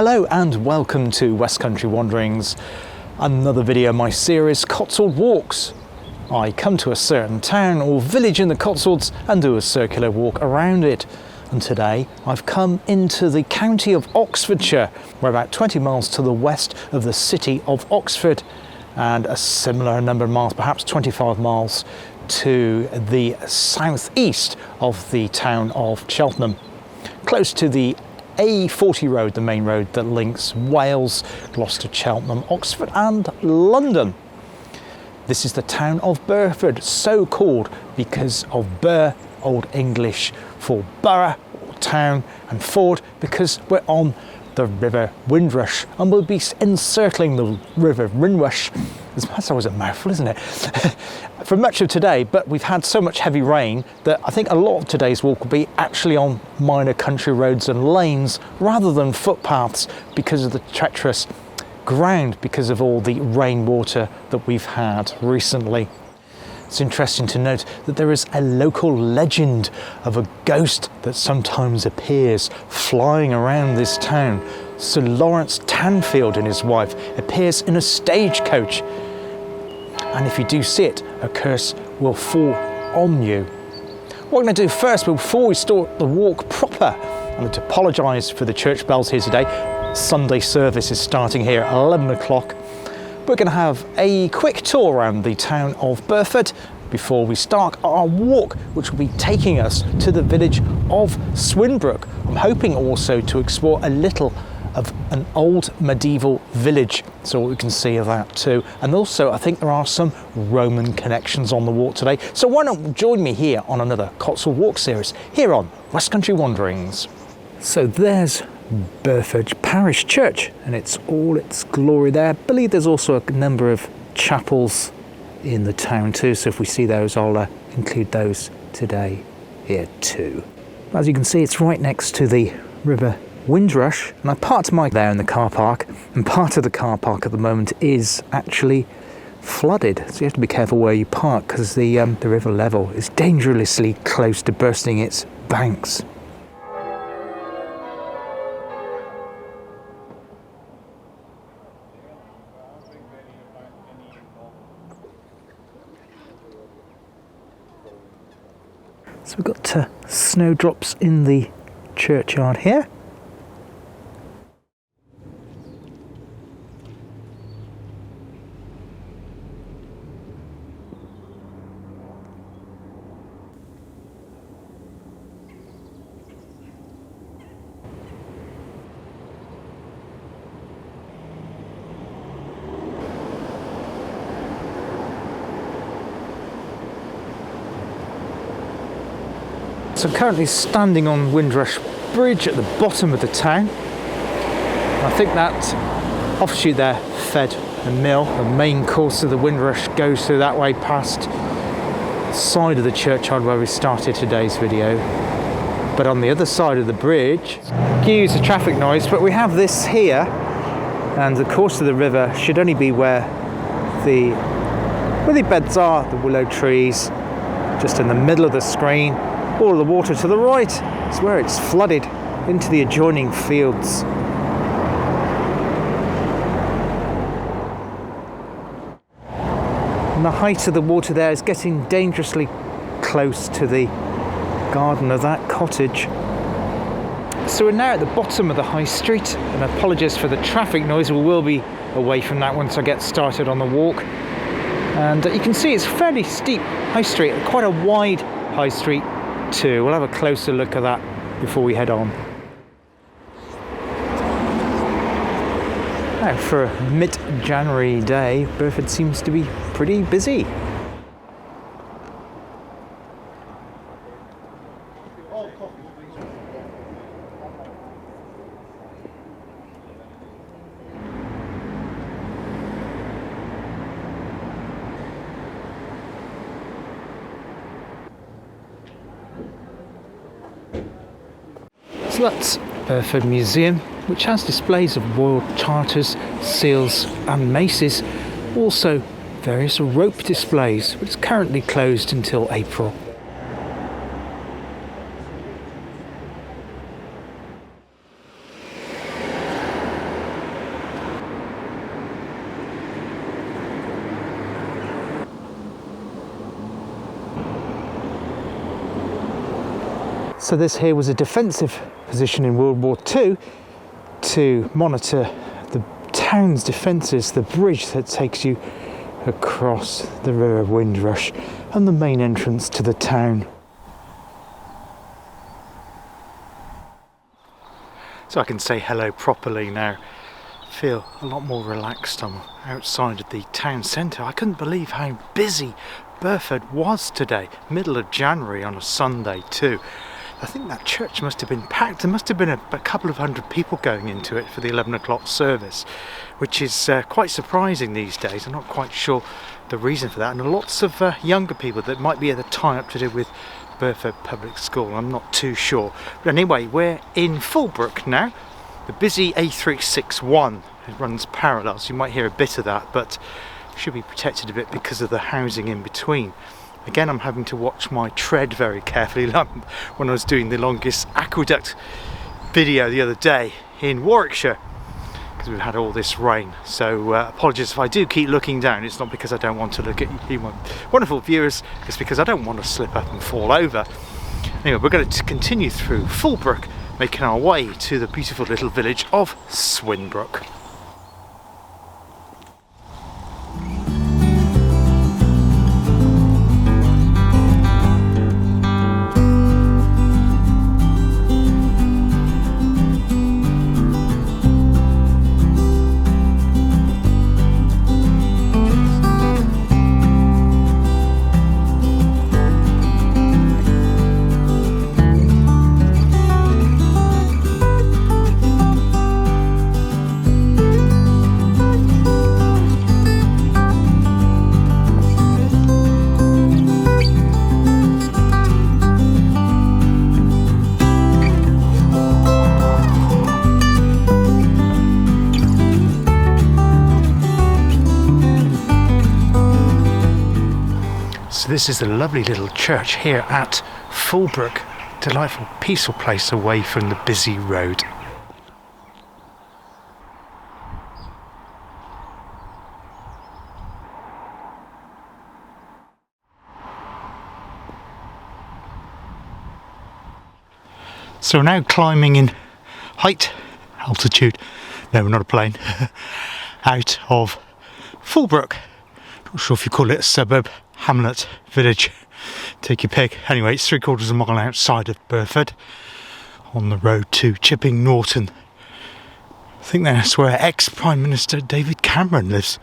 Hello and welcome to West Country Wanderings, another video in my series Cotswold Walks. I come to a certain town or village in the Cotswolds and do a circular walk around it. And today I've come into the county of Oxfordshire. We're about 20 miles to the west of the city of Oxford and a similar number of miles, perhaps 25 miles to the southeast of the town of Cheltenham, close to the A40 road, the main road that links Wales, Gloucester, Cheltenham, Oxford and London. This is the town of Burford, so called because of Bur, Old English for borough or town, and ford because we're on the River Windrush and we'll be encircling the River Windrush. That's always a mouthful, isn't it? For much of today, but we've had so much heavy rain that I think a lot of today's walk will be actually on minor country roads and lanes rather than footpaths because of the treacherous ground, because of all the rainwater that we've had recently. It's interesting to note that there is a local legend of a ghost that sometimes appears flying around this town. Sir Lawrence Tanfield and his wife appears in a stagecoach. And if you do see it, a curse will fall on you. What I'm going to do first, before we start the walk proper, I'm going to apologise for the church bells here today. Sunday service is starting here at 11 o'clock. We're going to have a quick tour around the town of Burford before we start our walk, which will be taking us to the village of Swinbrook. I'm hoping also to explore a little of an old medieval village, so we can see of that too. And also I think there are some Roman connections on the walk today. So why not join me here on another Cotswold Walk series here on West Country Wanderings. So there's Burford Parish Church and it's all its glory there. I believe there's also a number of chapels in the town too, so if we see those I'll include those today here too. As you can see, it's right next to the River Windrush, and I parked my there in the car park, and part of the car park at the moment is actually flooded, so you have to be careful where you park because the river level is dangerously close to bursting its banks. So we've got snowdrops in the churchyard here. So I'm currently standing on Windrush Bridge at the bottom of the town. I think that offshoot there fed a mill. The main course of the Windrush goes through that way past the side of the churchyard where we started today's video. But on the other side of the bridge, excuse the traffic noise, but we have this here, and the course of the river should only be where the beds are, the willow trees, just in the middle of the screen. All of the water to the right is where it's flooded into the adjoining fields. And the height of the water there is getting dangerously close to the garden of that cottage. So we're now at the bottom of the high street, and apologies for the traffic noise, we will be away from that once I get started on the walk. And you can see it's fairly steep high street, quite a wide high street too. We'll have a closer look at that before we head on. Now, for a mid-January day, Burford seems to be pretty busy. So that's Burford Museum, which has displays of royal charters, seals and maces, also various rope displays, which is currently closed until April. So this here was a defensive position in World War II to monitor the town's defences, the bridge that takes you across the River Windrush and the main entrance to the town. So I can say hello properly now. Feel a lot more relaxed. I'm outside of the town centre. I couldn't believe how busy Burford was today, middle of January on a Sunday too. I think that church must have been packed. There must have been a couple of hundred people going into it for the 11 o'clock service, which is quite surprising these days. I'm not quite sure the reason for that, and lots of younger people that might be at a tie-up to do with Burford Public School. I'm not too sure. But anyway, we're in Swinbrook now. The busy A361, it runs parallel, so you might hear a bit of that, but should be protected a bit because of the housing in between. Again, I'm having to watch my tread very carefully. When I was doing the longest aqueduct video the other day in Warwickshire, because we've had all this rain. So apologies if I do keep looking down. It's not because I don't want to look at you, my wonderful viewers. It's because I don't want to slip up and fall over. Anyway, we're going to continue through Swinbrook, making our way to the beautiful little village of Swinbrook. This is a lovely little church here at Swinbrook. Delightful, peaceful place away from the busy road. So we're now climbing in altitude, no, we're not a plane, out of Swinbrook. Not sure if you call it a suburb, hamlet, village, take your pick. Anyway, it's 3/4 of a mile outside of Burford on the road to Chipping Norton. I think that's where ex-Prime Minister David Cameron lives.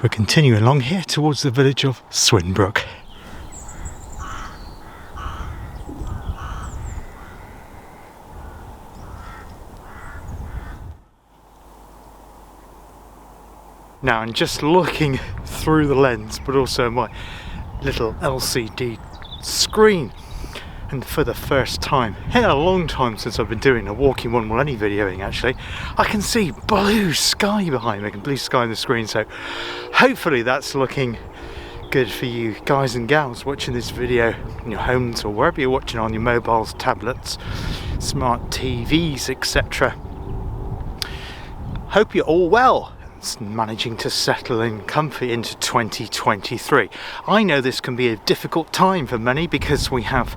We're continuing along here towards the village of Swinbrook. Now I'm just looking through the lens, but also my little LCD screen, and for the first time in a long time since I've been doing a walking one, well, any videoing actually, I can see blue sky behind me, and blue sky on the screen, so hopefully that's looking good for you guys and gals watching this video in your homes or wherever you're watching, on your mobiles, tablets, smart TVs, etc. Hope you're all well, managing to settle in comfy into 2023. I know this can be a difficult time for many because we have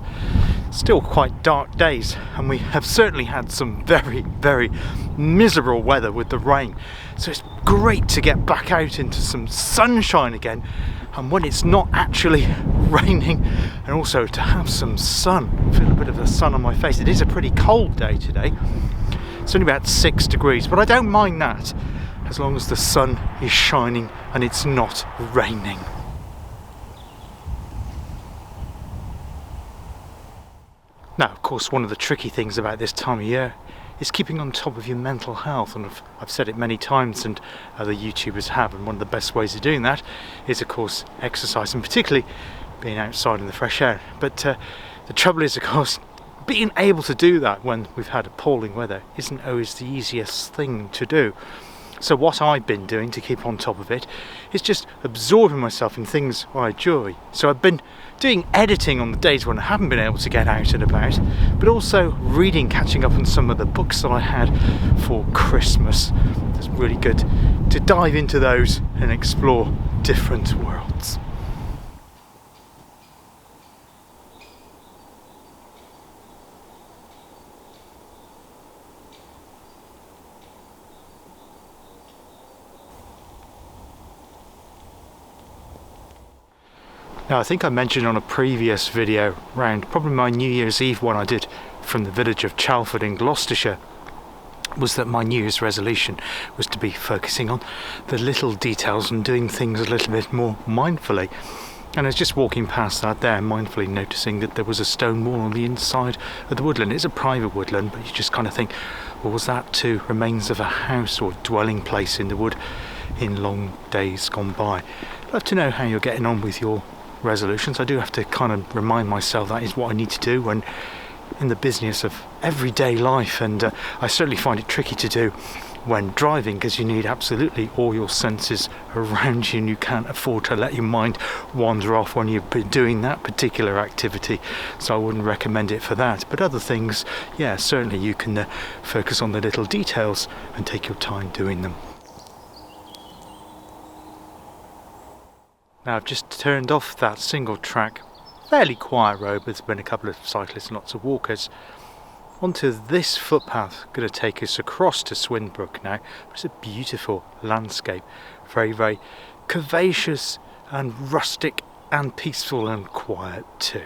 still quite dark days, and we have certainly had some very, very miserable weather with the rain. So it's great to get back out into some sunshine again, and when it's not actually raining, and also to have some sun. Feel a bit of the sun on my face. It is a pretty cold day today. It's only about 6 degrees, but I don't mind that, as long as the sun is shining and it's not raining. Now, of course, one of the tricky things about this time of year is keeping on top of your mental health, and I've said it many times, and other YouTubers have, and one of the best ways of doing that is, of course, exercise, and particularly being outside in the fresh air. But the trouble is, of course, being able to do that when we've had appalling weather isn't always the easiest thing to do. So what I've been doing to keep on top of it is just absorbing myself in things I enjoy. So I've been doing editing on the days when I haven't been able to get out and about, but also reading, catching up on some of the books that I had for Christmas. It's really good to dive into those and explore different worlds. Now, I think I mentioned on a previous video, around probably my New Year's Eve one I did from the village of Chalford in Gloucestershire, was that my New Year's resolution was to be focusing on the little details and doing things a little bit more mindfully. And I was just walking past that there, mindfully noticing that there was a stone wall on the inside of the woodland. It's a private woodland, but you just kind of think, well, was that to remains of a house or dwelling place in the wood in long days gone by? I'd love to know how you're getting on with your resolutions. I do have to kind of remind myself that is what I need to do when in the business of everyday life, and I certainly find it tricky to do when driving, because you need absolutely all your senses around you and you can't afford to let your mind wander off when you're doing that particular activity, so I wouldn't recommend it for that. But other things, yeah, certainly you can focus on the little details and take your time doing them. Now, I've just turned off that single track, fairly quiet road, but there's been a couple of cyclists and lots of walkers, onto this footpath. Going to take us across to Swinbrook now. It's a beautiful landscape, very, very curvaceous and rustic and peaceful and quiet too.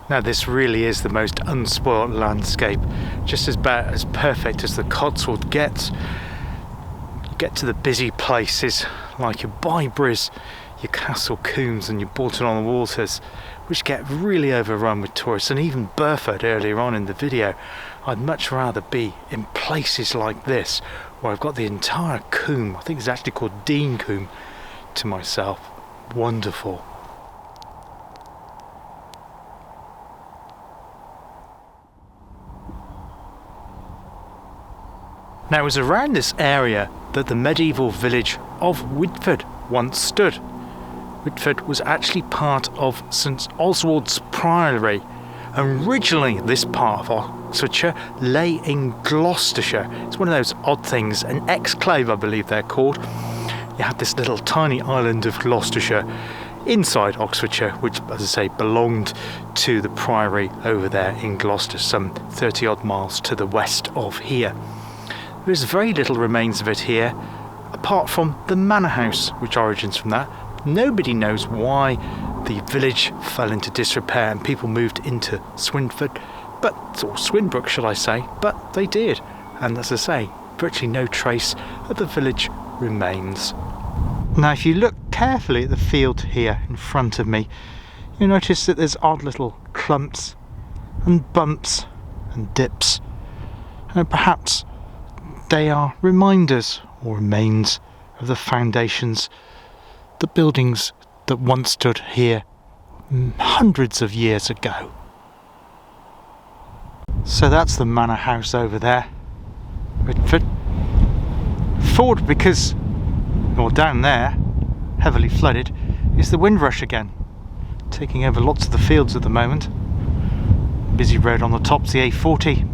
Now, this really is the most unspoilt landscape, just about as perfect as the Cotswold gets. You get to the busy places like your Byberries, your Castle Combes and your Bolton on the Waters, which get really overrun with tourists, and even Burford earlier on in the video. I'd much rather be in places like this, where I've got the entire combe, I think it's actually called Dean Combe, to myself. Wonderful. Now, it was around this area that the medieval village of Widford once stood. Widford was actually part of St Oswald's Priory. Originally, this part of Oxfordshire lay in Gloucestershire. It's one of those odd things, an exclave I believe they're called. You had this little tiny island of Gloucestershire inside Oxfordshire, which, as I say, belonged to the Priory over there in Gloucester, some 30 odd miles to the west of here. There's very little remains of it here, apart from the manor house, which origins from that. Nobody knows why the village fell into disrepair and people moved into Swinford, or Swinbrook, shall I say, but they did. And as I say, virtually no trace of the village remains. Now, if you look carefully at the field here in front of me, you'll notice that there's odd little clumps and bumps and dips, and perhaps they are reminders or remains of the foundations, the buildings that once stood here hundreds of years ago. So that's the manor house over there, Widford. Forward, because, or down there, heavily flooded, is the Windrush again, taking over lots of the fields at the moment. Busy road on the top's the A40.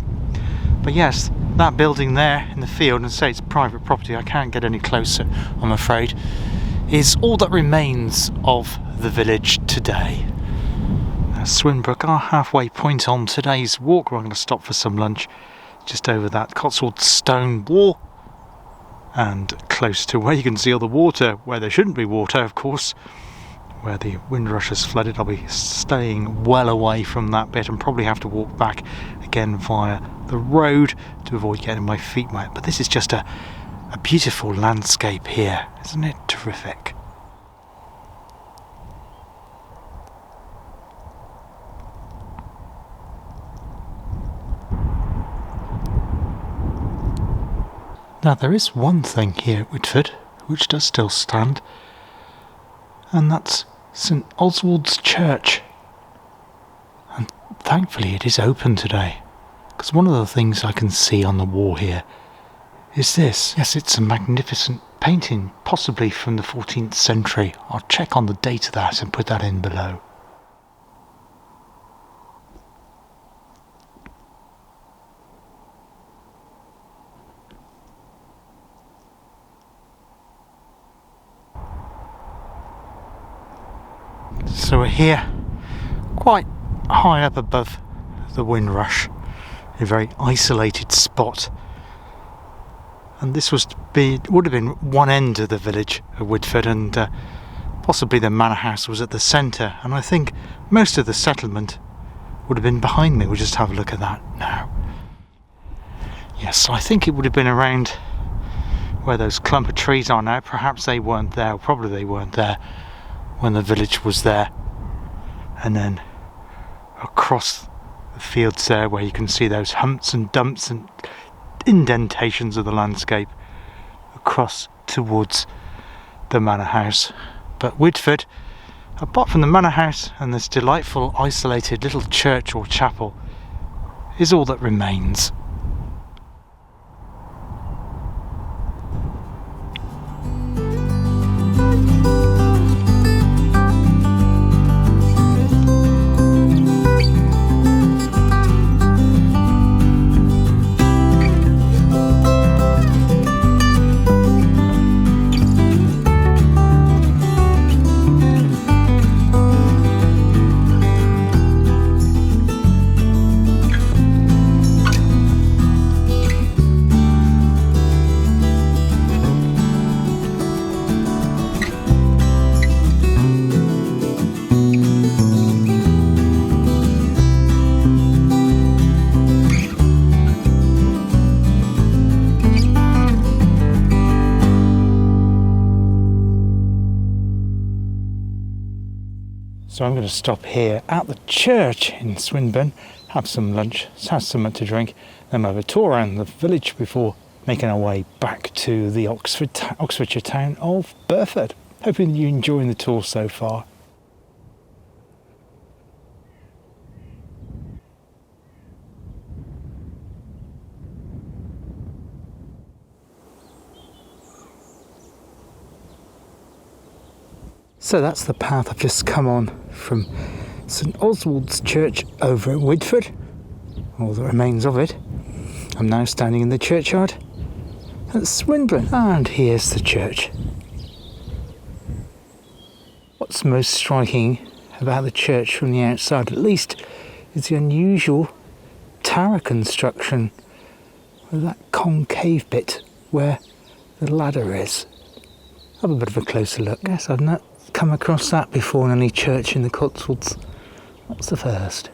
But yes, that building there in the field, and say it's private property, I can't get any closer, I'm afraid, is all that remains of the village today. Swinbrook, our halfway point on today's walk. We're going to stop for some lunch just over that Cotswold stone wall and close to where you can see all the water, where there shouldn't be water, of course, where the Windrush has flooded. I'll be staying well away from that bit and probably have to walk back again via the road to avoid getting my feet wet. But this is just a beautiful landscape here, isn't it? Terrific. Now, there is one thing here at Widford which does still stand, and that's St Oswald's Church. And thankfully it is open today, because one of the things I can see on the wall here is this? Yes, it's a magnificent painting, possibly from the 14th century. I'll check on the date of that and put that in below. So we're here, quite high up above the Windrush, a very isolated spot. And this would have been one end of the village of Widford, and possibly the manor house was at the centre, and I think most of the settlement would have been behind me. We'll just have a look at that now. Yes, I think it would have been around where those clump of trees are now. Perhaps they weren't there, or probably they weren't there when the village was there. And then across the fields there, where you can see those humps and dumps and indentations of the landscape, across towards the manor house. But Widford, apart from the manor house and this delightful isolated little church or chapel, is all that remains. So I'm going to stop here at the church in Swinburne, have some lunch, have something to drink, then have a tour around the village before making our way back to the Oxfordshire town of Burford. Hoping you're enjoying the tour so far. So that's the path I've just come on from St Oswald's Church over at Widford, all that remains of it. I'm now standing in the churchyard at Swinbrook, and here's the church. What's most striking about the church from the outside, at least, is the unusual tower construction with that concave bit where the ladder is. Have a bit of a closer look. Yes, I've not come across that before in any church in the Cotswolds. That's the first.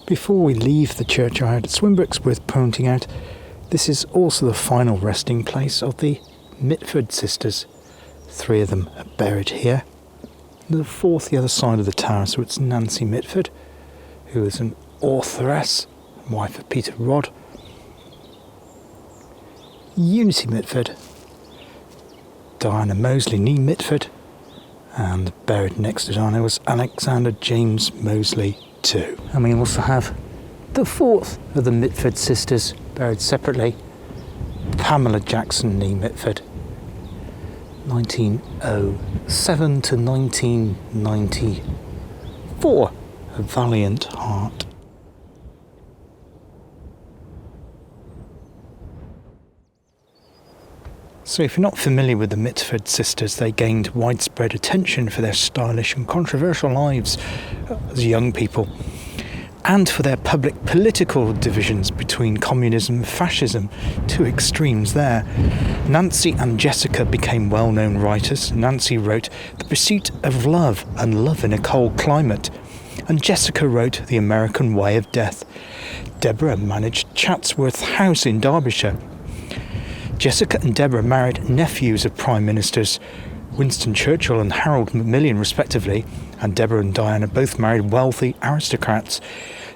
Before we leave the churchyard at Swinbrook, it's worth pointing out this is also the final resting place of the Mitford sisters. 3 of them are buried here. The 4th the other side of the tower, so it's Nancy Mitford, who is an authoress, wife of Peter Rodd. Unity Mitford, Diana Moseley nee Mitford, and buried next to Diana was Alexander James Moseley too. And we also have the 4th of the Mitford sisters buried separately, Pamela Jackson nee Mitford, 1907 to 1994, a valiant heart. So if you're not familiar with the Mitford sisters, they gained widespread attention for their stylish and controversial lives as young people, and for their public political divisions between communism and fascism, 2 extremes there. Nancy and Jessica became well-known writers. Nancy wrote The Pursuit of Love and Love in a Cold Climate, and Jessica wrote The American Way of Death. Deborah managed Chatsworth House in Derbyshire. Jessica and Deborah married nephews of Prime Ministers Winston Churchill and Harold Macmillan respectively, and Deborah and Diana both married wealthy aristocrats.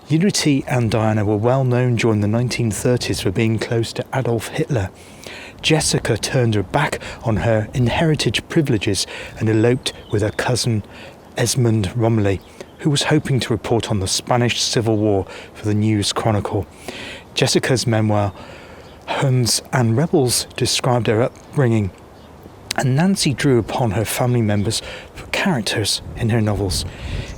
Unity and Diana were well known during the 1930s for being close to Adolf Hitler. Jessica turned her back on her inherited privileges and eloped with her cousin Esmond Romilly, who was hoping to report on the Spanish Civil War for the News Chronicle. Jessica's memoir, Huns and Rebels, described her upbringing, and Nancy drew upon her family members for characters in her novels.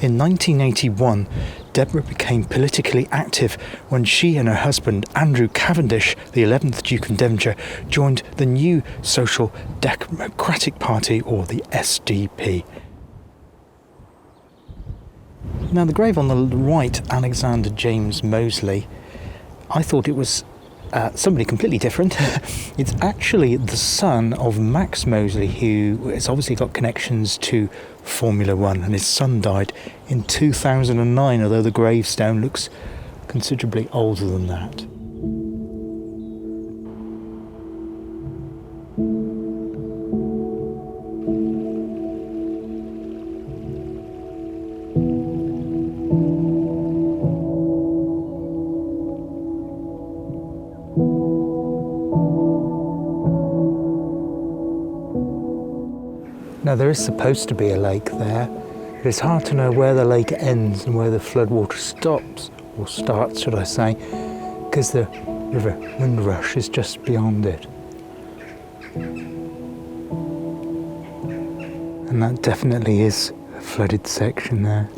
In 1981, Deborah became politically active when she and her husband, Andrew Cavendish, the 11th Duke of Devonshire, joined the new Social Democratic Party, or the SDP. Now, the grave on the right, Alexander James Mosley, I thought it was somebody completely different. It's actually the son of Max Mosley, who has obviously got connections to Formula One, and his son died in 2009, although the gravestone looks considerably older than that. Now, there is supposed to be a lake there, but it's hard to know where the lake ends and where the floodwater stops, or starts, should I say, because the river Windrush is just beyond it. And that definitely is a flooded section there.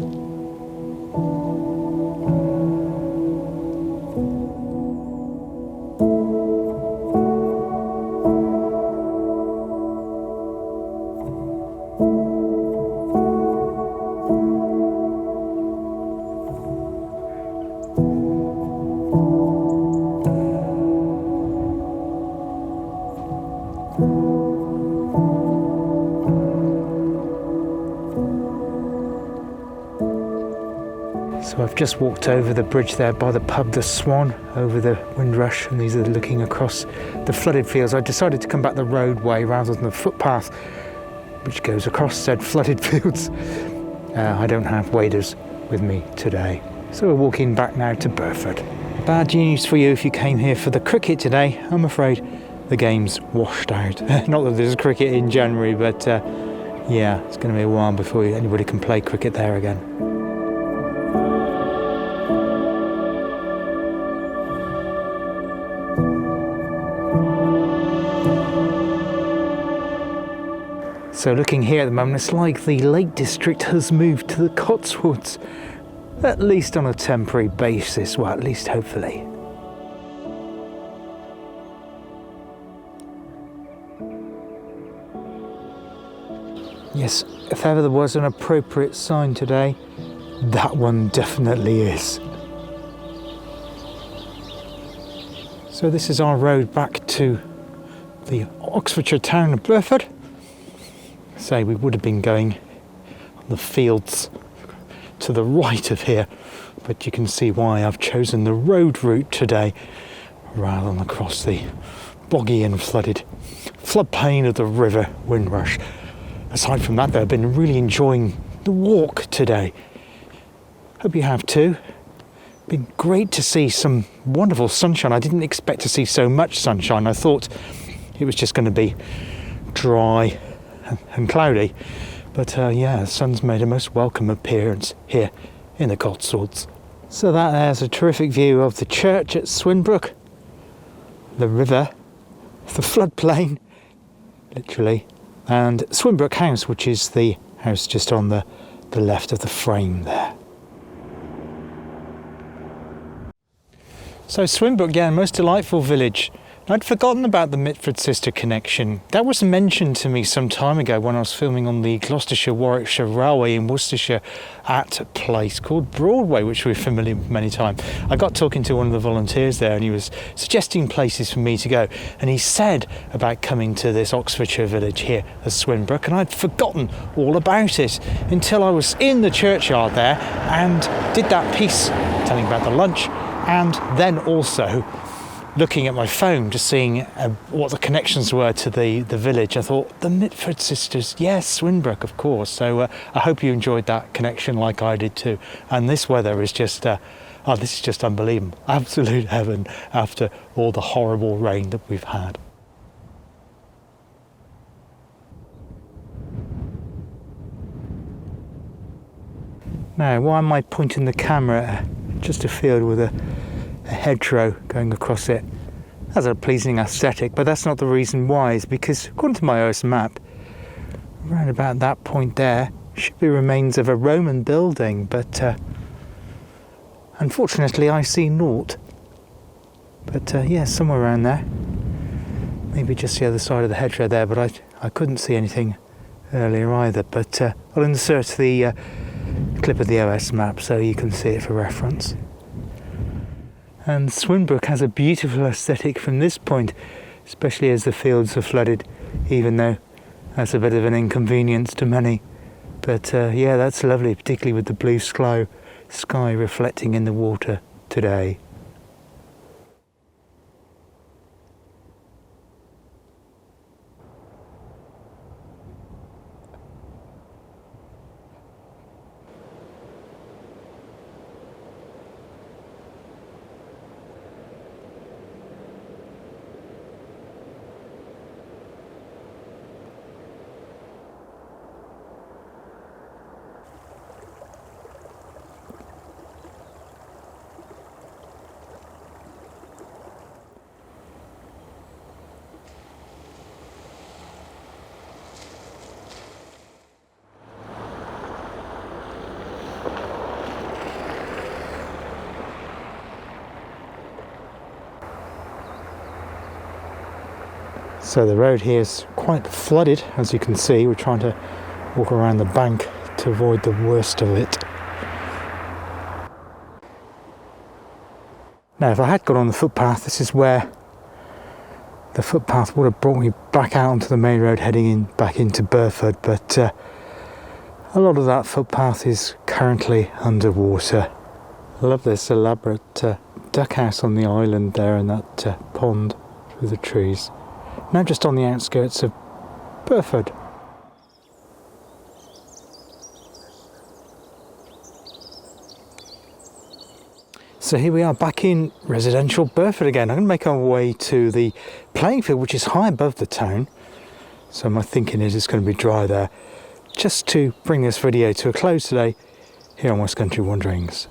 So I've just walked over the bridge there by the pub, the Swan, over the Windrush, and these are looking across the flooded fields. I decided to come back the roadway rather than the footpath, which goes across said flooded fields. I don't have waders with me today. So we're walking back now to Burford. Bad news for you if you came here for the cricket today. I'm afraid the game's washed out. Not that there's cricket in January, but yeah, it's going to be a while before anybody can play cricket there again. So looking here at the moment, it's like the Lake District has moved to the Cotswolds, at least on a temporary basis, well, at least hopefully. Yes, if ever there was an appropriate sign today, that one definitely is. So this is our road back to the Oxfordshire town of Burford. Say we would have been going on the fields to the right of here, but you can see why I've chosen the road route today rather than across the boggy and flooded floodplain of the river Windrush. Aside from that, though, I've been really enjoying the walk today. Hope you have too. Been great to see some wonderful sunshine. I didn't expect to see so much sunshine. I thought it was just going to be dry and cloudy, but yeah, the sun's made a most welcome appearance here in the Cotswolds. So that there's a terrific view of the church at Swinbrook, the river, the floodplain, literally, and Swinbrook House, which is the house just on the left of the frame there. So Swinbrook, yeah, most delightful village. I'd forgotten about the Mitford sister connection. That was mentioned to me some time ago when I was filming on the Gloucestershire-Warwickshire Railway in Worcestershire at a place called Broadway, which we're familiar with many times. I got talking to one of the volunteers there and he was suggesting places for me to go. And he said about coming to this Oxfordshire village here at Swinbrook, and I'd forgotten all about it until I was in the churchyard there and did that piece telling about the lunch, and then also looking at my phone, just seeing what the connections were to the village. I thought, the Mitford sisters, yes, Swinbrook, of course. So I hope you enjoyed that connection like I did too. And this weather is just Oh, this is just unbelievable. Absolute heaven after all the horrible rain that we've had. Now, why am I pointing the camera at just a field with a hedgerow going across it? That's a pleasing aesthetic, but that's not the reason why. It's because, according to my OS map, around about that point there should be remains of a Roman building, but unfortunately I see naught. But yeah, somewhere around there. Maybe just the other side of the hedgerow there, but I couldn't see anything earlier either. But I'll insert the clip of the OS map so you can see it for reference. And Swinbrook has a beautiful aesthetic from this point, especially as the fields are flooded, even though that's a bit of an inconvenience to many. But yeah, that's lovely, particularly with the blue sky reflecting in the water today. So the road here is quite flooded, as you can see. We're trying to walk around the bank to avoid the worst of it. Now, if I had got on the footpath, this is where the footpath would have brought me back out onto the main road heading back into Burford, but a lot of that footpath is currently underwater. I love this elaborate duck house on the island there and that pond through the trees. Now just on the outskirts of Burford. So here we are back in residential Burford again. I'm going to make our way to the playing field, which is high above the town. So my thinking is it's going to be dry there. Just to bring this video to a close today here on West Country Wanderings.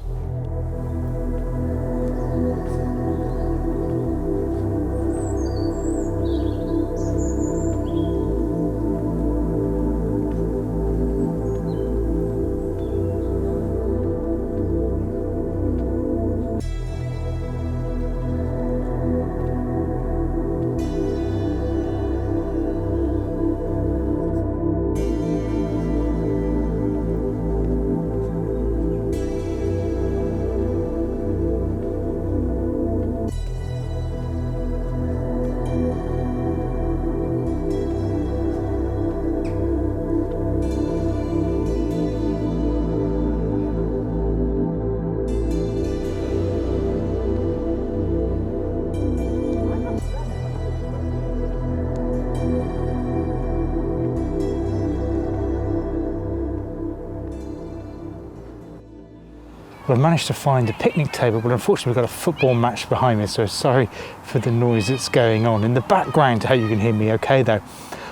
Well, I've managed to find a picnic table, but unfortunately we've got a football match behind me, so sorry for the noise that's going on. In the background, I hope you can hear me okay though.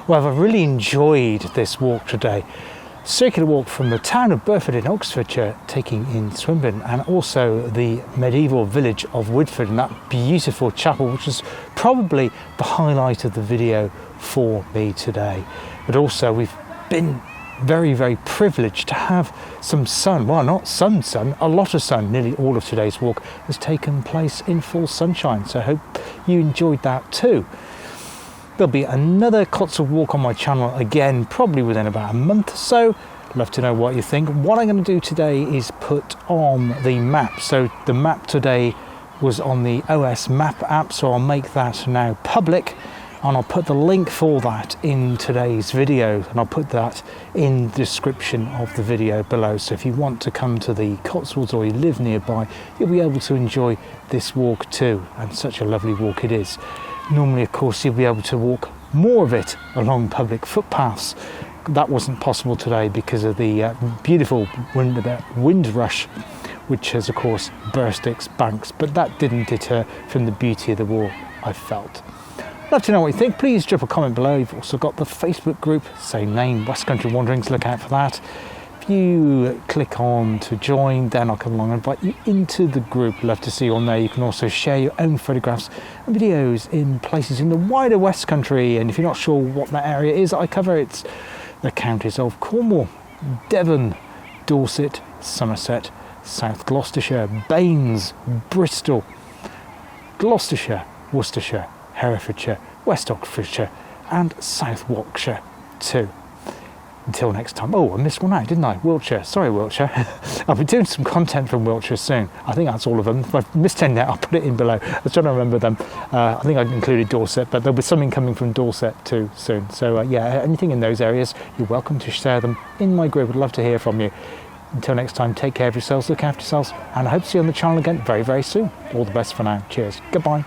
Well, I've really enjoyed this walk today. Circular walk from the town of Burford in Oxfordshire, taking in Swinbrook, and also the medieval village of Widford and that beautiful chapel, which is probably the highlight of the video for me today. But also we've been very, very privileged to have some sun. Well, not some sun, a lot of sun. Nearly all of today's walk has taken place in full sunshine, so I hope you enjoyed that too. There'll be another Cotswold walk on my channel again, probably within about a month or so. Love to know what you think. What I'm going to do today is put on the map. So the map today was on the OS map app, so I'll make that now public. And I'll put the link for that in today's video, and I'll put that in the description of the video below. So if you want to come to the Cotswolds or you live nearby, you'll be able to enjoy this walk too, and such a lovely walk it is. Normally, of course, you'll be able to walk more of it along public footpaths. That wasn't possible today because of the beautiful wind rush which has of course burst its banks, but that didn't deter from the beauty of the wall, I felt. Love to know what you think. Please drop a comment below. You've also got the Facebook group, same name, West Country Wanderings, look out for that. If you click on to join, then I'll come along and invite you into the group. Love to see you on there. You can also share your own photographs and videos in places in the wider West Country, and if you're not sure what that area is I cover, it's the counties of Cornwall, Devon, Dorset, Somerset, South Gloucestershire, Baines, Bristol, Gloucestershire, Worcestershire, Herefordshire, West Oxfordshire and South Warwickshire too. Until next time. Oh, I missed one out, didn't I? Wiltshire. Sorry, Wiltshire. I'll be doing some content from Wiltshire soon. I think that's all of them. If I've missed any out, I'll put it in below. I was trying to remember them. I think I included Dorset, but there'll be something coming from Dorset too soon. So yeah, anything in those areas, you're welcome to share them in my group. I'd love to hear from you. Until next time, take care of yourselves, look after yourselves, and I hope to see you on the channel again very, very soon. All the best for now. Cheers. Goodbye.